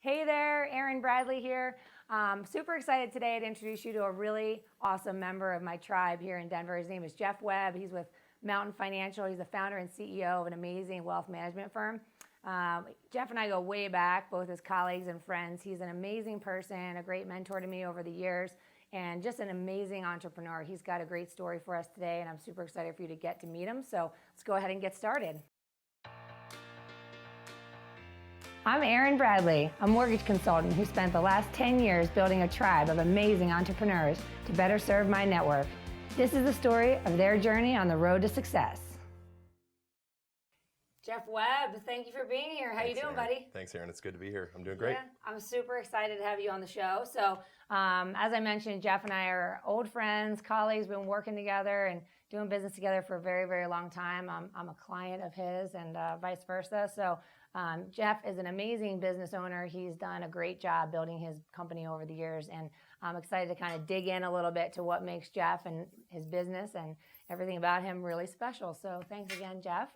Hey there, Erin Bradley here. Super excited today to introduce you to a really awesome member of my tribe here in Denver. His name is Jeff Webb. He's with Mountain Financial. He's the founder and CEO of an amazing wealth management firm. Jeff and I go way back, both as colleagues and friends. He's an amazing person, a great mentor to me over the years, and just an amazing entrepreneur. He's got a great story for us today, and I'm super excited for you to get to meet him. So let's go ahead and get started. I'm Erin Bradley, a mortgage consultant who spent the last 10 years building a tribe of amazing entrepreneurs to better serve my network. This is the story of their journey on the road to success. Jeff Webb, thank you for being here. How you doing, buddy? Thanks, Erin. It's good to be here. I'm doing great. Yeah, I'm super excited to have you on the show. So, as I mentioned, Jeff and I are old friends, colleagues. We've been working together and doing business together for a very, very long time. I'm a client of his and vice versa. So, Jeff is an amazing business owner. He's done a great job building his company over the years, and I'm excited to kind of dig in a little bit to what makes Jeff and his business and everything about him really special. So thanks again, Jeff.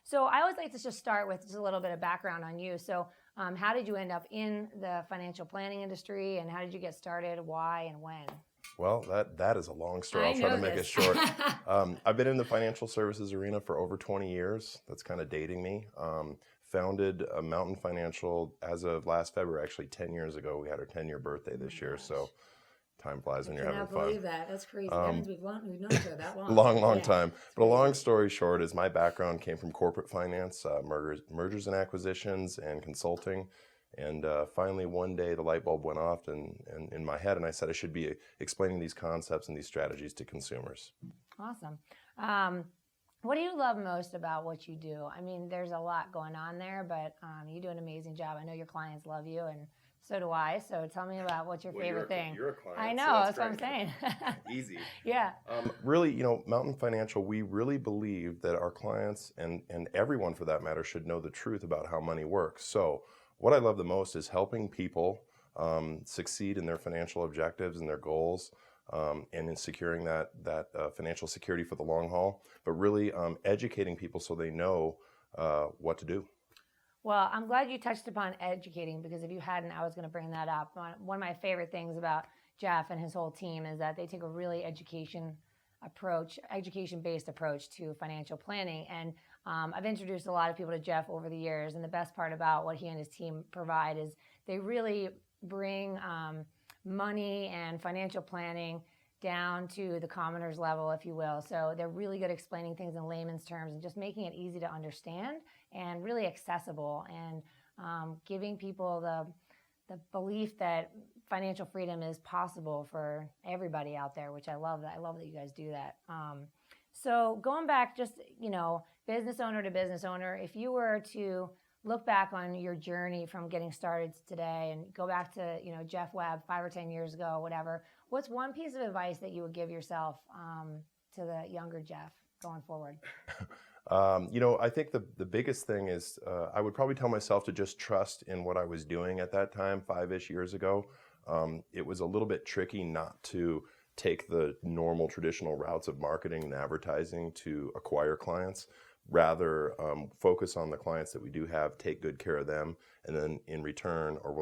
So I always like to just start with just a little bit of background on you. So how did you end up in the financial planning industry, and how did you get started, why, and when? Well, that is a long story. I'll try to make it short. I've been in the financial services arena for over 20 years. That's kind of dating me. Founded Mountain Financial as of last February, actually 10 years ago. We had our 10-year birthday this year, so time flies when you're having fun. I cannot believe that. That's crazy. That means we've known each other that long. Long time. But a long story short is my background came from corporate finance, mergers and acquisitions, and consulting. And finally, one day, the light bulb went off in my head, and I said I should be explaining these concepts and these strategies to consumers. Awesome. What do you love most about what you do? I mean, there's a lot going on there, but you do an amazing job. I know your clients love you, and so do I. So tell me about what's your favorite thing. You're a client. I know, so that's what I'm saying. Easy. Yeah. Really, Mountain Financial, we really believe that our clients and everyone for that matter should know the truth about how money works. So what I love the most is helping people succeed in their financial objectives and their goals. And in securing that financial security for the long haul, but really educating people so they know what to do. Well, I'm glad you touched upon educating, because if you hadn't, I was going to bring that up. One of my favorite things about Jeff and his whole team is that they take a really education-based approach to financial planning. And I've introduced a lot of people to Jeff over the years, and the best part about what he and his team provide is they really bring money and financial planning down to the commoner's level, if you will. So they're really good at explaining things in layman's terms and just making it easy to understand and really accessible, and giving people the belief that financial freedom is possible for everybody out there, which I love that. I love that you guys do that. So going back, just, business owner to business owner, if you were to look back on your journey from getting started to today and go back to, Jeff Webb 5 or 10 years ago, whatever, what's one piece of advice that you would give yourself to the younger Jeff going forward? I think the biggest thing is I would probably tell myself to just trust in what I was doing at that time, 5-ish years ago. It was a little bit tricky not to take the normal traditional routes of marketing and advertising to acquire clients. Rather focus on the clients that we do have, take good care of them, and then in return, or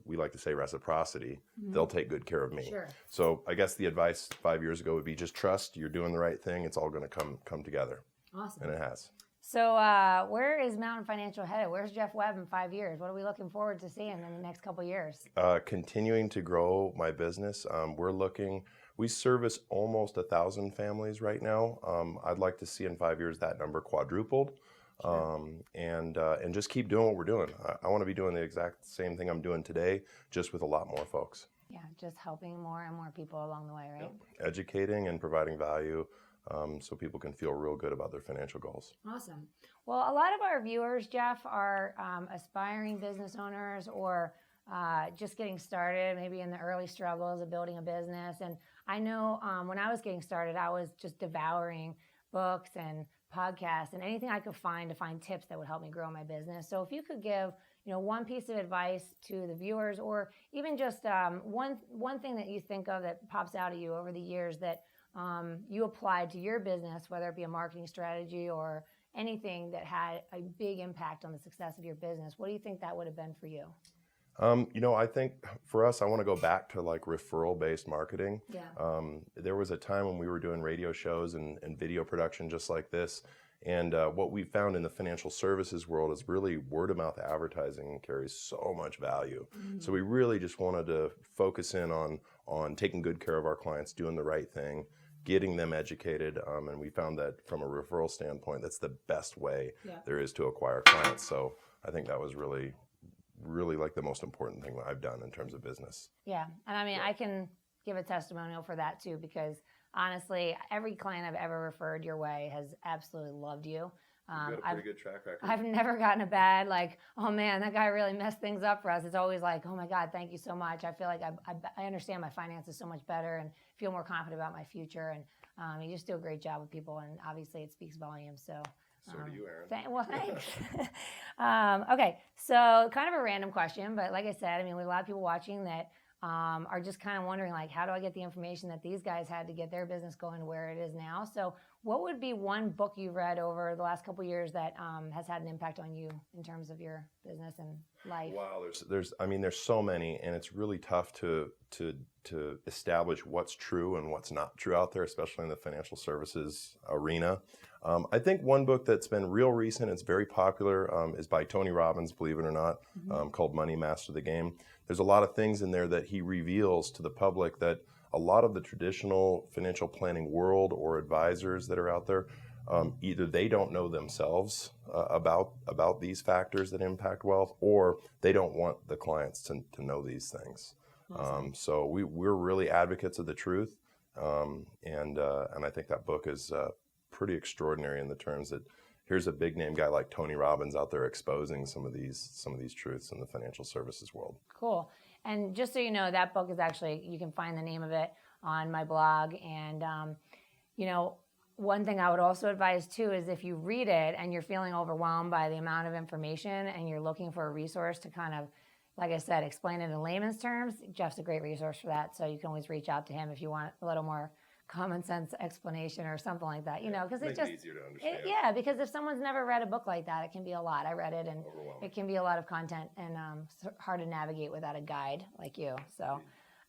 we like to say reciprocity, they'll take good care of me. Sure. So I guess the advice 5 years ago would be just trust, you're doing the right thing, it's all going to come together. Awesome. And it has. So where is Mountain Financial headed? Where's Jeff Webb in 5 years? What are we looking forward to seeing in the next couple of years? Continuing to grow my business. We service almost 1,000 families right now. I'd like to see in 5 years that number quadrupled. Sure. And just keep doing what we're doing. I want to be doing the exact same thing I'm doing today, just with a lot more folks. Yeah, just helping more and more people along the way, right? Yep. Educating and providing value so people can feel real good about their financial goals. Awesome. Well, a lot of our viewers, Jeff, are aspiring business owners or just getting started, maybe in the early struggles of building a business. And I know when I was getting started, I was just devouring books and podcasts and anything I could find to find tips that would help me grow my business. So if you could give, one piece of advice to the viewers, or even just one thing that you think of that pops out at you over the years that you applied to your business, whether it be a marketing strategy or anything that had a big impact on the success of your business, what do you think that would have been for you? I think for us, I want to go back to like referral-based marketing. Yeah. There was a time when we were doing radio shows and video production just like this. And what we found in the financial services world is really word-of-mouth advertising carries so much value. Mm-hmm. So we really just wanted to focus in on taking good care of our clients, doing the right thing, getting them educated. And we found that from a referral standpoint, that's the best way there is to acquire clients. So I think that was really like the most important thing that I've done in terms of business. Yeah. And I mean, I can give a testimonial for that too, because honestly, every client I've ever referred your way has absolutely loved you. You've got a pretty good track record. I've never gotten a bad, like, oh man, that guy really messed things up for us. It's always like, oh my God, thank you so much. I feel like I understand my finances so much better and feel more confident about my future. And you just do a great job with people. And obviously it speaks volumes. So do you, Erin. Well, thanks. Okay, so kind of a random question, but like I said, I mean, we have a lot of people watching that are just kind of wondering, like, how do I get the information that these guys had to get their business going to where it is now? So what would be one book you've read over the last couple of years that has had an impact on you in terms of your business and life? Wow, there's so many, and it's really tough to establish what's true and what's not true out there, especially in the financial services arena. I think one book that's been real recent, it's very popular, is by Tony Robbins, believe it or not, called Money Master the Game. There's a lot of things in there that he reveals to the public that a lot of the traditional financial planning world or advisors that are out there, either they don't know themselves about these factors that impact wealth, or they don't want the clients to know these things. Awesome. So we're really advocates of the truth, and I think that book is pretty extraordinary in the terms that here's a big name guy like Tony Robbins out there exposing some of these truths in the financial services world. Cool. And just so you know, that book is actually, you can find the name of it on my blog. And, one thing I would also advise too is if you read it and you're feeling overwhelmed by the amount of information and you're looking for a resource to kind of, like I said, explain it in layman's terms, Jeff's a great resource for that. So you can always reach out to him if you want a little more common sense explanation or something like that, because it's just easier to understand. because if someone's never read a book like that, it can be a lot. I read it and it can be a lot of content and hard to navigate without a guide like you. So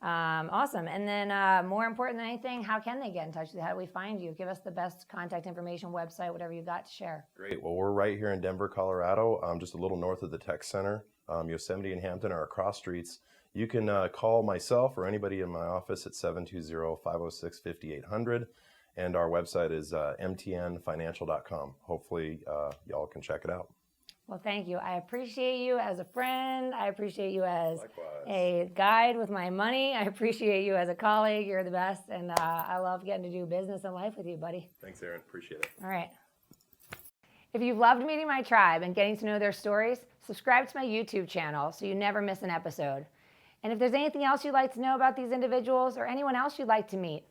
awesome. And then more important than anything, how can they get in touch with you? How do we find you? Give us the best contact information, website, whatever you got to share. Great. Well, we're right here in Denver, Colorado, just a little north of the Tech Center. Yosemite and Hampton are across streets. You can call myself or anybody in my office at 720-506-5800. And our website is mtnfinancial.com. Hopefully, y'all can check it out. Well, thank you. I appreciate you as a friend. I appreciate you as Likewise. a guide with my money. I appreciate you as a colleague. You're the best. And I love getting to do business and life with you, buddy. Thanks, Erin. Appreciate it. All right. If you've loved meeting my tribe and getting to know their stories, subscribe to my YouTube channel so you never miss an episode. And if there's anything else you'd like to know about these individuals or anyone else you'd like to meet,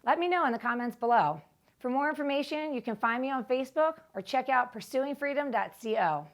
let me know in the comments below. For more information, you can find me on Facebook or check out pursuingfreedom.co.